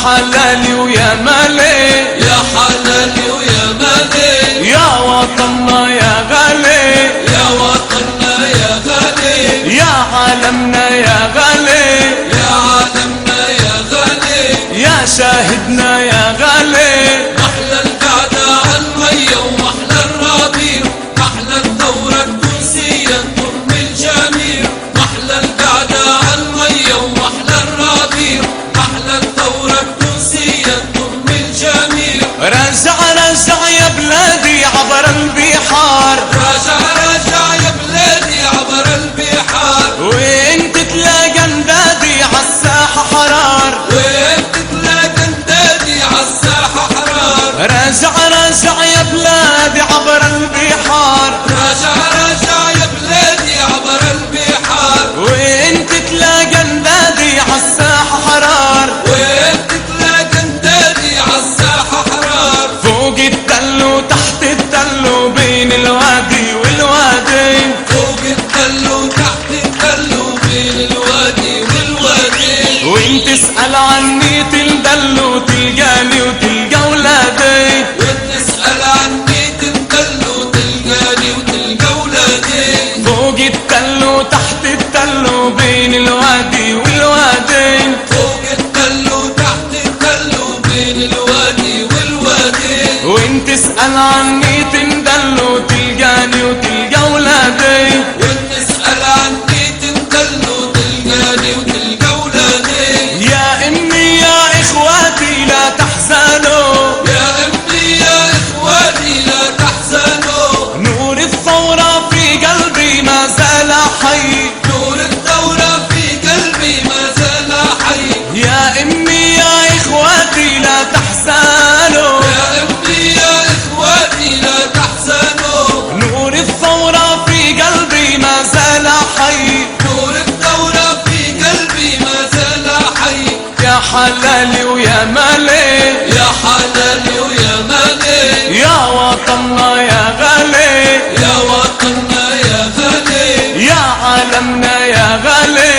حلالي ويا مالي، يا حلالي ويا مالي، يا وطننا يا غالي، يا وطننا يا غالي، يا عالمنا يا غالي، يا عالمنا يا غالي، يا شاهدنا يا غالي. محلى القعدة عالمية ومحلى الربيع، محلى الثورة التونسية تضم الجميع، محلى القعدة عالمية ومحلى الربيع، محلى الثورة التونسية تضم الجميع. رجع رجع يا بلادي عبر البحار، راجع راجع يا بلادي عبر البحار، وين تتلاقى اندادي عالساحة حرار، وين تتلاقى اندادي عالساحة حرار. راجع راجع يا بلادي عبر البحار، راجع راجع يا بلادي عبر البحار، وين تتلاقى اندادي عالساحة حرار، وين تتلاقى اندادي عالساحة حرار. فوق التل وتحت التل وبين الوادي والوادي، فوق التل وتحت التل وبين الوادي والوادي، وين تسأل عني تندل وتلقاني وتلقى ولادي، وين تسأل عني تندل وتلقاني وتلقى ولادي. فوق التل وتحت التل وبين الوادي والوادي، فوق التل وتحت التل وبين الوادي والوادي، وين تسأل عني تندل وتلقاني وتلقى ولادي، وين تسأل عني تندل وتلقاني وتلقى ولادي. يا أمي يا إخواتي لا تحزنوا، يا أمي يا إخواتي لا تحزنوا، نور الثورة في قلبي ما زال حي، نور الثورة في قلبي ما زال حي. يا أمي يا إخواتي لا تحزنوا، يا أمي يا إخواتي لا تحزنوا، نور الثورة في قلبي ما زال حي، نور الثورة في قلبي ما زال حي. يا حلالي ويا مالي، يا حلالي ويا مالي، يا وطننا يا غالي، يا وطننا يا غالي، يا عالمنا يا غالي،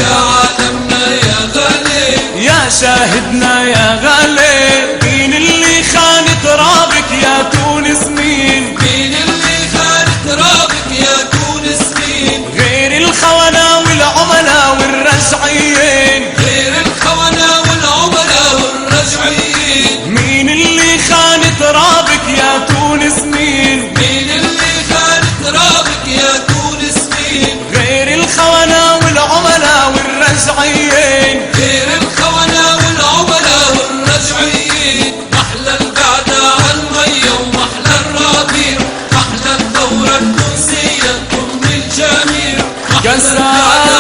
يا عالمنا يا غالي، يا شاهدنا يا غالي. مين اللي خان ترابك يا تونس مين؟ مين اللي خان ترابك يا تونس مين؟ غير الخونة والعملاء والرجعيين، غير الخونة والعملاء والرجعيين. مين اللي خان ترابك يا تونس مين؟ مين اللي خان ترابك يا تونس مين؟ غير الخونة والعملاء والرجعيين، غير الخونة والعملاء والرجعيين. محلى القعدة عالمية ومحلى الربيع، محلى الثورة التونسية تضم الجميع، محلى القعدة